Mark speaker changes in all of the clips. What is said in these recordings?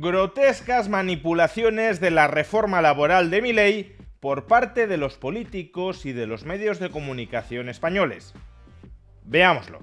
Speaker 1: Grotescas manipulaciones de la reforma laboral de Milei por parte de los políticos y de los medios de comunicación españoles. Veámoslo.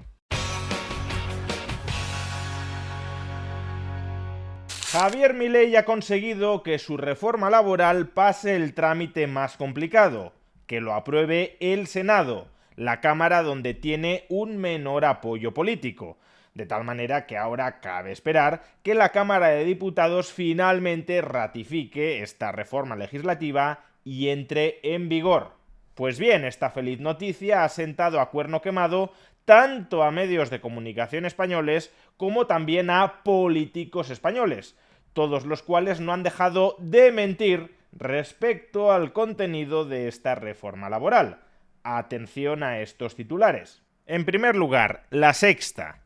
Speaker 1: Javier Milei ha conseguido que su reforma laboral pase el trámite más complicado, que lo apruebe el Senado, la Cámara donde tiene un menor apoyo político. De tal manera que ahora cabe esperar que la Cámara de Diputados finalmente ratifique esta reforma legislativa y entre en vigor. Pues bien, esta feliz noticia ha sentado a cuerno quemado tanto a medios de comunicación españoles como también a políticos españoles, todos los cuales no han dejado de mentir respecto al contenido de esta reforma laboral. Atención a estos titulares. En primer lugar, La Sexta.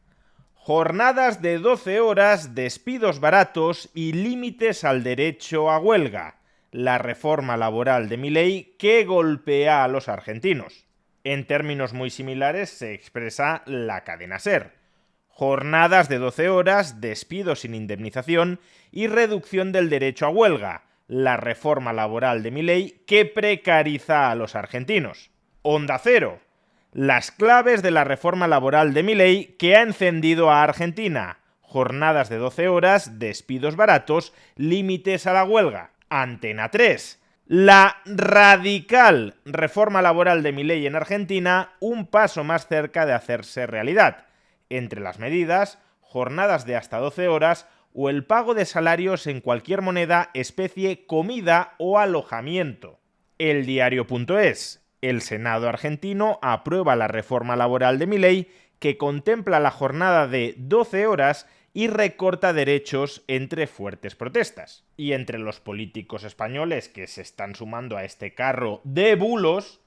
Speaker 1: Jornadas de 12 horas, despidos baratos y límites al derecho a huelga. La reforma laboral de Milei que golpea a los argentinos. En términos muy similares se expresa la cadena SER. Jornadas de 12 horas, despidos sin indemnización y reducción del derecho a huelga. La reforma laboral de Milei que precariza a los argentinos. Onda Cero. Las claves de la reforma laboral de Milei que ha encendido a Argentina. Jornadas de 12 horas, despidos baratos, límites a la huelga. Antena 3. La radical reforma laboral de Milei en Argentina, un paso más cerca de hacerse realidad. Entre las medidas, jornadas de hasta 12 horas o el pago de salarios en cualquier moneda, especie, comida o alojamiento. Eldiario.es. El Senado argentino aprueba la reforma laboral de Milei que contempla la jornada de 12 horas y recorta derechos entre fuertes protestas. Y entre los políticos españoles que se están sumando a este carro de bulos,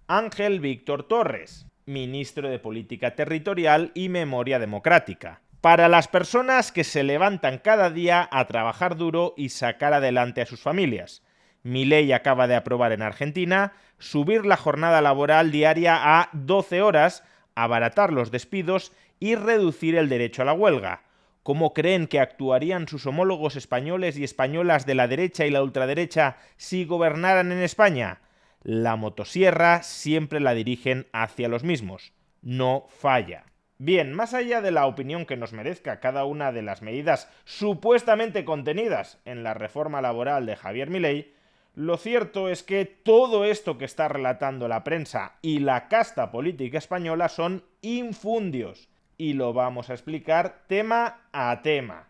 Speaker 1: Ángel Víctor Torres, ministro de Política Territorial y Memoria Democrática. Para las personas que se levantan cada día a trabajar duro y sacar adelante a sus familias. Milei acaba de aprobar en Argentina subir la jornada laboral diaria a 12 horas, abaratar los despidos y reducir el derecho a la huelga. ¿Cómo creen que actuarían sus homólogos españoles y españolas de la derecha y la ultraderecha si gobernaran en España? La motosierra siempre la dirigen hacia los mismos. No falla. Bien, más allá de la opinión que nos merezca cada una de las medidas supuestamente contenidas en la reforma laboral de Javier Milei, lo cierto es que todo esto que está relatando la prensa y la casta política española son infundios. Y lo vamos a explicar tema a tema.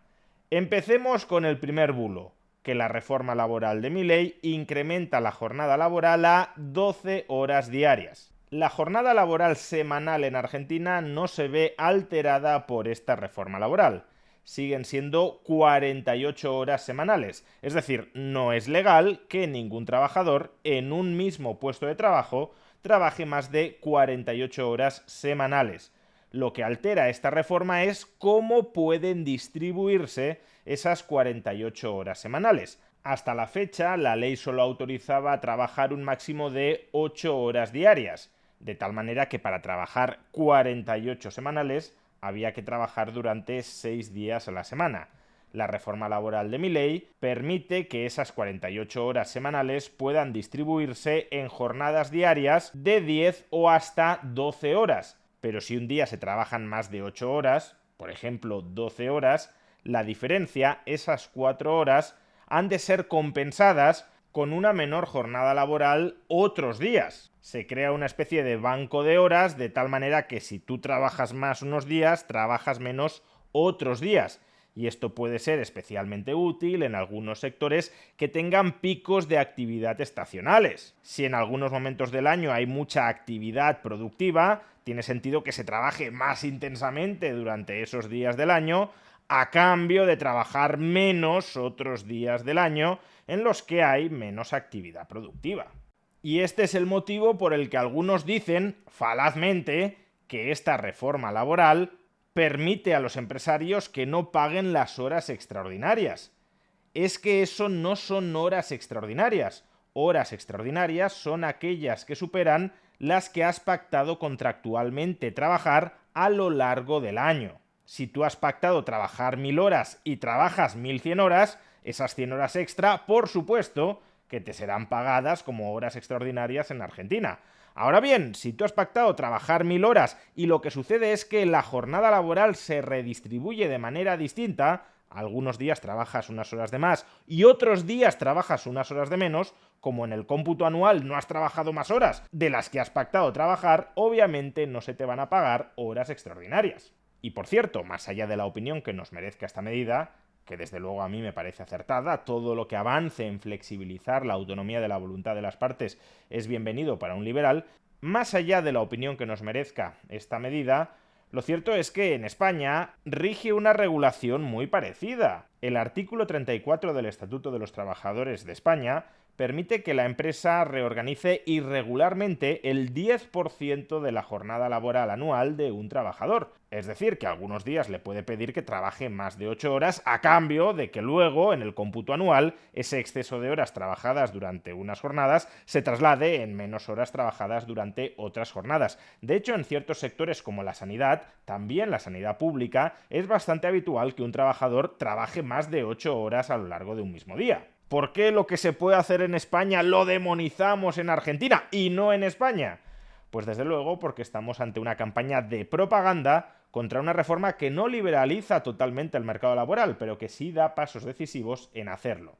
Speaker 1: Empecemos con el primer bulo, que la reforma laboral de Milei incrementa la jornada laboral a 12 horas diarias. La jornada laboral semanal en Argentina no se ve alterada por esta reforma laboral. Siguen siendo 48 horas semanales. Es decir, no es legal que ningún trabajador en un mismo puesto de trabajo trabaje más de 48 horas semanales. Lo que altera esta reforma es cómo pueden distribuirse esas 48 horas semanales. Hasta la fecha, la ley solo autorizaba trabajar un máximo de 8 horas diarias, de tal manera que para trabajar 48 semanales había que trabajar durante 6 días a la semana. La reforma laboral de Milei permite que esas 48 horas semanales puedan distribuirse en jornadas diarias de 10 o hasta 12 horas. Pero si un día se trabajan más de 8 horas, por ejemplo 12 horas, la diferencia, esas 4 horas, han de ser compensadas con una menor jornada laboral otros días. Se crea una especie de banco de horas de tal manera que si tú trabajas más unos días, trabajas menos otros días. Y esto puede ser especialmente útil en algunos sectores que tengan picos de actividad estacionales. Si en algunos momentos del año hay mucha actividad productiva, tiene sentido que se trabaje más intensamente durante esos días del año, a cambio de trabajar menos otros días del año en los que hay menos actividad productiva. Y este es el motivo por el que algunos dicen, falazmente, que esta reforma laboral permite a los empresarios que no paguen las horas extraordinarias. Es que eso no son horas extraordinarias. Horas extraordinarias son aquellas que superan las que has pactado contractualmente trabajar a lo largo del año. Si tú has pactado trabajar 1000 horas y trabajas 1100 horas, esas 100 horas extra, por supuesto, que te serán pagadas como horas extraordinarias en Argentina. Ahora bien, si tú has pactado trabajar 1000 horas y lo que sucede es que la jornada laboral se redistribuye de manera distinta, algunos días trabajas unas horas de más y otros días trabajas unas horas de menos, como en el cómputo anual no has trabajado más horas de las que has pactado trabajar, obviamente no se te van a pagar horas extraordinarias. Y por cierto, más allá de la opinión que nos merezca esta medida, que desde luego a mí me parece acertada, todo lo que avance en flexibilizar la autonomía de la voluntad de las partes es bienvenido para un liberal, más allá de la opinión que nos merezca esta medida, lo cierto es que en España rige una regulación muy parecida. El artículo 34 del Estatuto de los Trabajadores de España permite que la empresa reorganice irregularmente el 10% de la jornada laboral anual de un trabajador. Es decir, que algunos días le puede pedir que trabaje más de 8 horas a cambio de que luego, en el cómputo anual, ese exceso de horas trabajadas durante unas jornadas se traslade en menos horas trabajadas durante otras jornadas. De hecho, en ciertos sectores como la sanidad, también la sanidad pública, es bastante habitual que un trabajador trabaje más de 8 horas a lo largo de un mismo día. ¿Por qué lo que se puede hacer en España lo demonizamos en Argentina y no en España? Pues desde luego porque estamos ante una campaña de propaganda contra una reforma que no liberaliza totalmente el mercado laboral, pero que sí da pasos decisivos en hacerlo.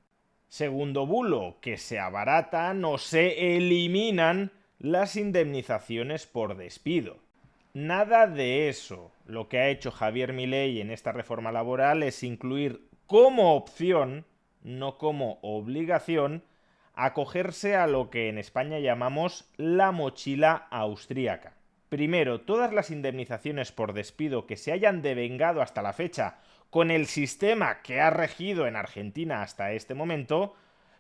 Speaker 1: Segundo bulo, que se abaratan o se eliminan las indemnizaciones por despido. Nada de eso. Lo que ha hecho Javier Milei en esta reforma laboral es incluir como opción, no como obligación, acogerse a lo que en España llamamos la mochila austríaca. Primero, todas las indemnizaciones por despido que se hayan devengado hasta la fecha con el sistema que ha regido en Argentina hasta este momento,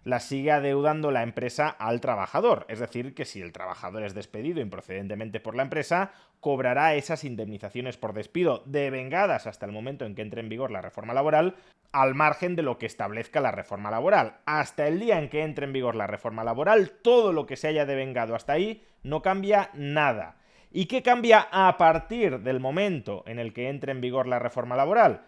Speaker 1: las sigue adeudando la empresa al trabajador. Es decir, que si el trabajador es despedido improcedentemente por la empresa, cobrará esas indemnizaciones por despido devengadas hasta el momento en que entre en vigor la reforma laboral, al margen de lo que establezca la reforma laboral. Hasta el día en que entre en vigor la reforma laboral, todo lo que se haya devengado hasta ahí no cambia nada. ¿Y qué cambia a partir del momento en el que entre en vigor la reforma laboral?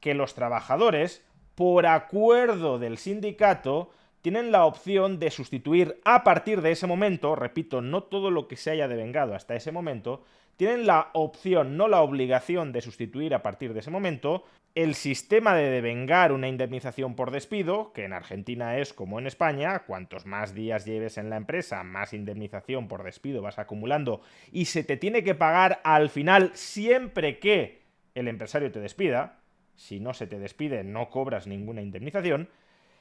Speaker 1: Que los trabajadores, por acuerdo del sindicato, tienen la opción de sustituir a partir de ese momento, repito, no todo lo que se haya devengado hasta ese momento, tienen la opción, no la obligación de sustituir a partir de ese momento el sistema de devengar una indemnización por despido, que en Argentina es como en España, cuantos más días lleves en la empresa, más indemnización por despido vas acumulando y se te tiene que pagar al final siempre que el empresario te despida. Si no se te despide, no cobras ninguna indemnización.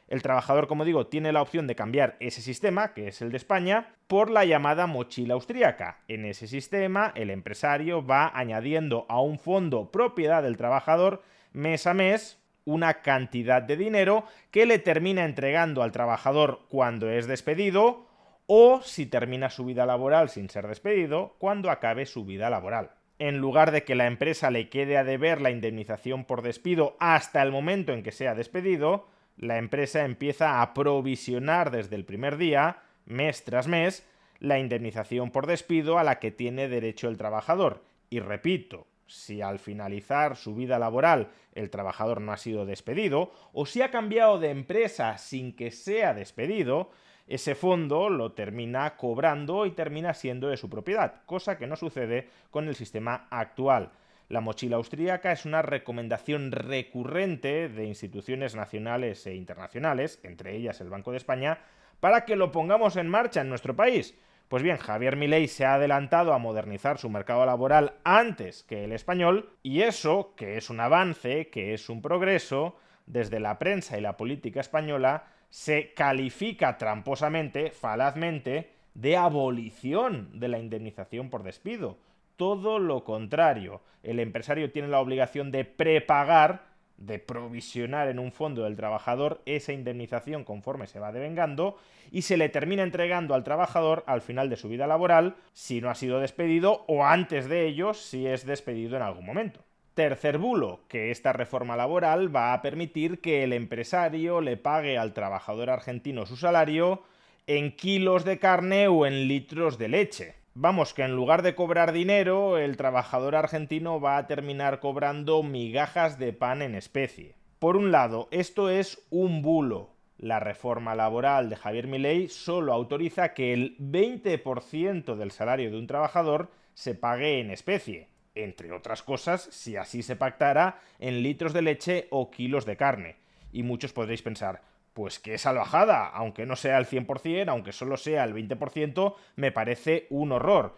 Speaker 1: El trabajador, como digo, tiene la opción de cambiar ese sistema, que es el de España, por la llamada mochila austríaca. En ese sistema, el empresario va añadiendo a un fondo propiedad del trabajador mes a mes una cantidad de dinero que le termina entregando al trabajador cuando es despedido o, si termina su vida laboral sin ser despedido, cuando acabe su vida laboral. En lugar de que la empresa le quede a deber la indemnización por despido hasta el momento en que sea despedido, la empresa empieza a provisionar desde el primer día, mes tras mes, la indemnización por despido a la que tiene derecho el trabajador. Y repito, si al finalizar su vida laboral el trabajador no ha sido despedido, o si ha cambiado de empresa sin que sea despedido, ese fondo lo termina cobrando y termina siendo de su propiedad, cosa que no sucede con el sistema actual. La mochila austríaca es una recomendación recurrente de instituciones nacionales e internacionales, entre ellas el Banco de España, para que lo pongamos en marcha en nuestro país. Pues bien, Javier Milei se ha adelantado a modernizar su mercado laboral antes que el español, y eso, que es un avance, que es un progreso, desde la prensa y la política española, se califica tramposamente, falazmente, de abolición de la indemnización por despido. Todo lo contrario. El empresario tiene la obligación de prepagar, de provisionar en un fondo del trabajador esa indemnización conforme se va devengando y se le termina entregando al trabajador al final de su vida laboral si no ha sido despedido o antes de ello si es despedido en algún momento. Tercer bulo, que esta reforma laboral va a permitir que el empresario le pague al trabajador argentino su salario en kilos de carne o en litros de leche. Vamos, que en lugar de cobrar dinero, el trabajador argentino va a terminar cobrando migajas de pan en especie. Por un lado, esto es un bulo. La reforma laboral de Javier Milei solo autoriza que el 20% del salario de un trabajador se pague en especie, entre otras cosas, si así se pactara, en litros de leche o kilos de carne. Y muchos podréis pensar, pues que esa bajada, aunque no sea el 100%, aunque solo sea el 20%, me parece un horror.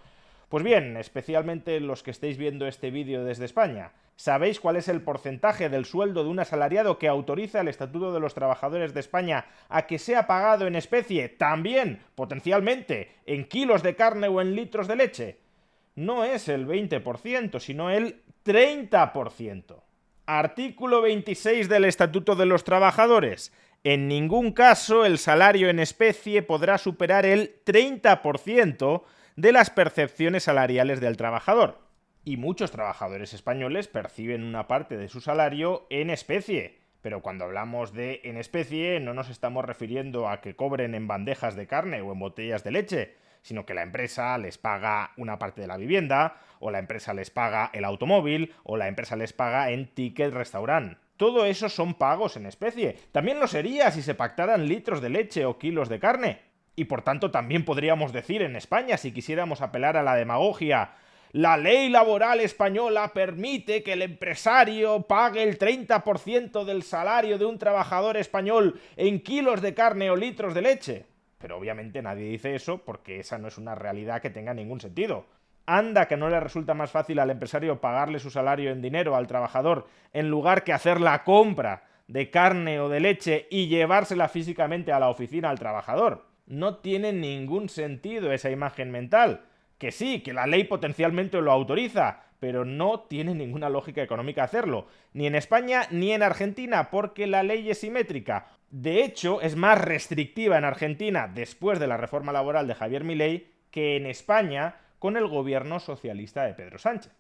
Speaker 1: Pues bien, especialmente los que estéis viendo este vídeo desde España, ¿sabéis cuál es el porcentaje del sueldo de un asalariado que autoriza el Estatuto de los Trabajadores de España a que sea pagado en especie, también, potencialmente, en kilos de carne o en litros de leche? No es el 20%, sino el 30%. Artículo 26 del Estatuto de los Trabajadores. En ningún caso el salario en especie podrá superar el 30% de las percepciones salariales del trabajador. Y muchos trabajadores españoles perciben una parte de su salario en especie. Pero cuando hablamos de en especie no nos estamos refiriendo a que cobren en bandejas de carne o en botellas de leche, sino que la empresa les paga una parte de la vivienda, o la empresa les paga el automóvil, o la empresa les paga en ticket restaurant. Todo eso son pagos en especie. También lo sería si se pactaran litros de leche o kilos de carne. Y por tanto también podríamos decir en España, si quisiéramos apelar a la demagogia, la ley laboral española permite que el empresario pague el 30% del salario de un trabajador español en kilos de carne o litros de leche. Pero obviamente nadie dice eso porque esa no es una realidad que tenga ningún sentido. Anda que no le resulta más fácil al empresario pagarle su salario en dinero al trabajador en lugar que hacer la compra de carne o de leche y llevársela físicamente a la oficina al trabajador. No tiene ningún sentido esa imagen mental. Que sí, que la ley potencialmente lo autoriza, pero no tiene ninguna lógica económica hacerlo, ni en España ni en Argentina, porque la ley es simétrica. De hecho, es más restrictiva en Argentina después de la reforma laboral de Javier Milei que en España con el gobierno socialista de Pedro Sánchez.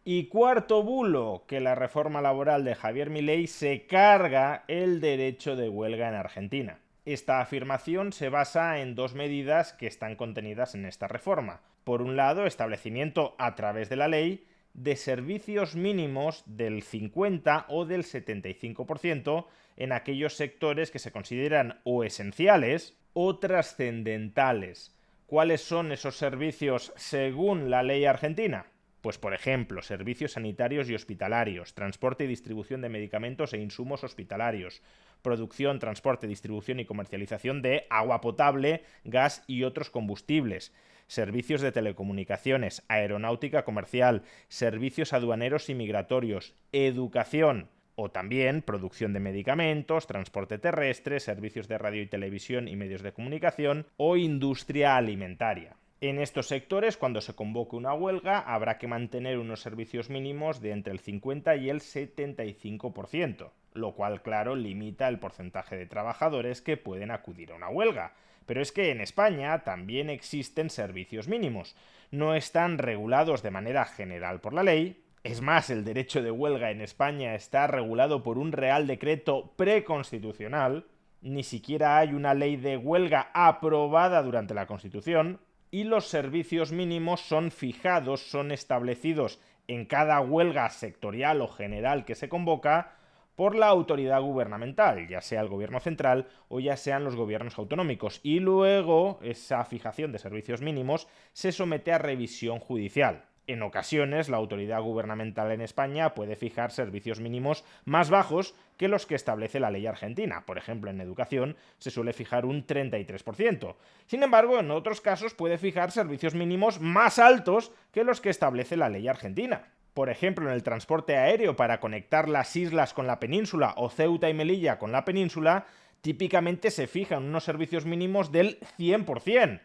Speaker 1: Y cuarto bulo, que la reforma laboral de Javier Milei se carga el derecho de huelga en Argentina. Esta afirmación se basa en dos medidas que están contenidas en esta reforma. Por un lado, establecimiento a través de la ley de servicios mínimos del 50 o del 75% en aquellos sectores que se consideran o esenciales o trascendentales. ¿Cuáles son esos servicios según la ley argentina? Pues por ejemplo, servicios sanitarios y hospitalarios, transporte y distribución de medicamentos e insumos hospitalarios, producción, transporte, distribución y comercialización de agua potable, gas y otros combustibles, servicios de telecomunicaciones, aeronáutica comercial, servicios aduaneros y migratorios, educación, o también producción de medicamentos, transporte terrestre, servicios de radio y televisión y medios de comunicación o industria alimentaria. En estos sectores, cuando se convoque una huelga, habrá que mantener unos servicios mínimos de entre el 50 y el 75%, lo cual, claro, limita el porcentaje de trabajadores que pueden acudir a una huelga. Pero es que en España también existen servicios mínimos. No están regulados de manera general por la ley. Es más, el derecho de huelga en España está regulado por un Real Decreto preconstitucional. Ni siquiera hay una ley de huelga aprobada durante la Constitución. Y los servicios mínimos son fijados, son establecidos en cada huelga sectorial o general que se convoca por la autoridad gubernamental, ya sea el gobierno central o ya sean los gobiernos autonómicos. Y luego esa fijación de servicios mínimos se somete a revisión judicial. En ocasiones, la autoridad gubernamental en España puede fijar servicios mínimos más bajos que los que establece la ley argentina. Por ejemplo, en educación se suele fijar un 33%. Sin embargo, en otros casos puede fijar servicios mínimos más altos que los que establece la ley argentina. Por ejemplo, en el transporte aéreo para conectar las islas con la península o Ceuta y Melilla con la península, típicamente se fijan unos servicios mínimos del 100%.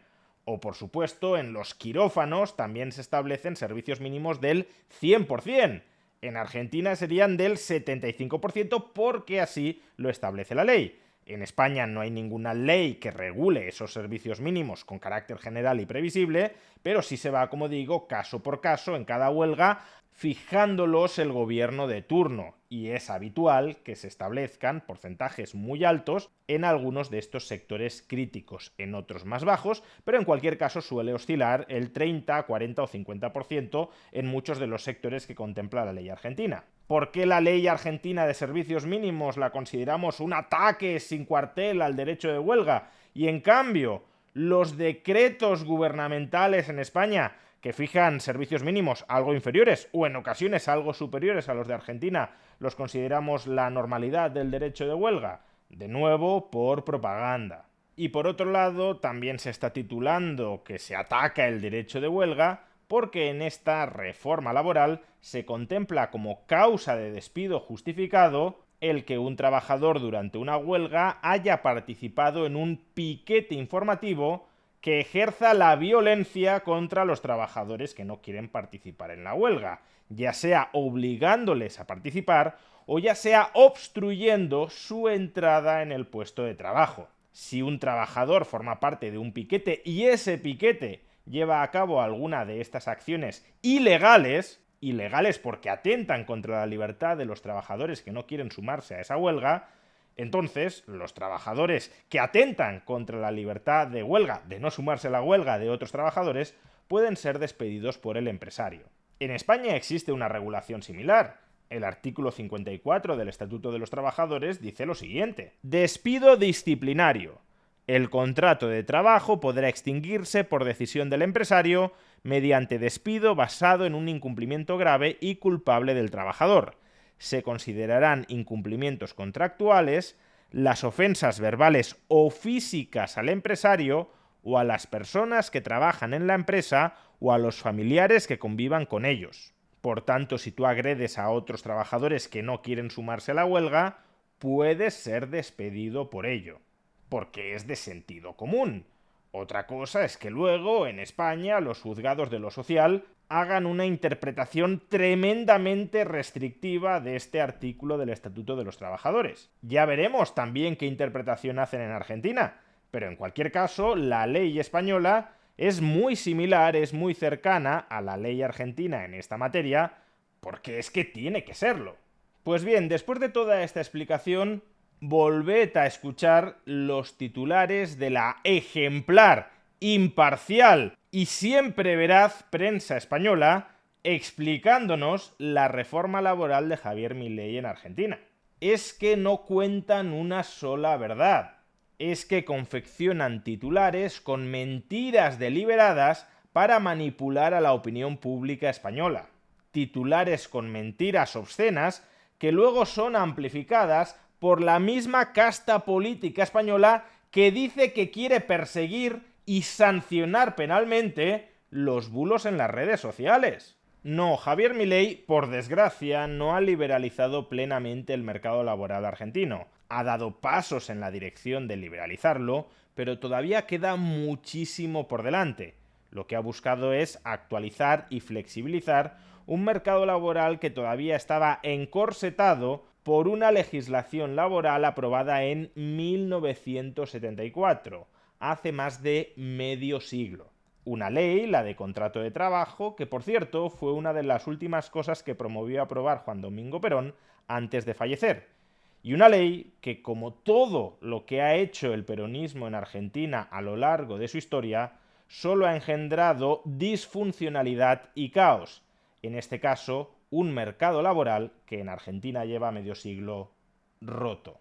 Speaker 1: O, por supuesto, en los quirófanos también se establecen servicios mínimos del 100%. En Argentina serían del 75% porque así lo establece la ley. En España no hay ninguna ley que regule esos servicios mínimos con carácter general y previsible, pero sí se va, como digo, caso por caso en cada huelga, fijándolos el gobierno de turno, y es habitual que se establezcan porcentajes muy altos en algunos de estos sectores críticos, en otros más bajos, pero en cualquier caso suele oscilar el 30, 40 o 50% en muchos de los sectores que contempla la ley argentina. ¿Por qué la ley argentina de servicios mínimos la consideramos un ataque sin cuartel al derecho de huelga? Y en cambio, los decretos gubernamentales en España que fijan servicios mínimos algo inferiores o en ocasiones algo superiores a los de Argentina, los consideramos la normalidad del derecho de huelga. De nuevo, por propaganda. Y por otro lado, también se está titulando que se ataca el derecho de huelga porque en esta reforma laboral se contempla como causa de despido justificado el que un trabajador durante una huelga haya participado en un piquete informativo que ejerza la violencia contra los trabajadores que no quieren participar en la huelga, ya sea obligándoles a participar o ya sea obstruyendo su entrada en el puesto de trabajo. Si un trabajador forma parte de un piquete y ese piquete lleva a cabo alguna de estas acciones ilegales porque atentan contra la libertad de los trabajadores que no quieren sumarse a esa huelga, entonces los trabajadores que atentan contra la libertad de huelga, de no sumarse a la huelga de otros trabajadores, pueden ser despedidos por el empresario. En España existe una regulación similar. El artículo 54 del Estatuto de los Trabajadores dice lo siguiente: despido disciplinario. El contrato de trabajo podrá extinguirse por decisión del empresario mediante despido basado en un incumplimiento grave y culpable del trabajador. Se considerarán incumplimientos contractuales las ofensas verbales o físicas al empresario o a las personas que trabajan en la empresa o a los familiares que convivan con ellos. Por tanto, si tú agredes a otros trabajadores que no quieren sumarse a la huelga, puedes ser despedido por ello, porque es de sentido común. Otra cosa es que luego, en España, los juzgados de lo social hagan una interpretación tremendamente restrictiva de este artículo del Estatuto de los Trabajadores. Ya veremos también qué interpretación hacen en Argentina, pero en cualquier caso, la ley española es muy similar, es muy cercana a la ley argentina en esta materia, porque es que tiene que serlo. Pues bien, después de toda esta explicación, volved a escuchar los titulares de la ejemplar, imparcial y siempre veraz prensa española explicándonos la reforma laboral de Javier Milei en Argentina. Es que no cuentan una sola verdad. Es que confeccionan titulares con mentiras deliberadas para manipular a la opinión pública española. Titulares con mentiras obscenas que luego son amplificadas por la misma casta política española que dice que quiere perseguir y sancionar penalmente los bulos en las redes sociales. No, Javier Milei, por desgracia, no ha liberalizado plenamente el mercado laboral argentino. Ha dado pasos en la dirección de liberalizarlo, pero todavía queda muchísimo por delante. Lo que ha buscado es actualizar y flexibilizar un mercado laboral que todavía estaba encorsetado por una legislación laboral aprobada en 1974, hace más de medio siglo. Una ley, la de contrato de trabajo, que por cierto fue una de las últimas cosas que promovió aprobar Juan Domingo Perón antes de fallecer. Y una ley que, como todo lo que ha hecho el peronismo en Argentina a lo largo de su historia, solo ha engendrado disfuncionalidad y caos. En este caso, un mercado laboral que en Argentina lleva medio siglo roto.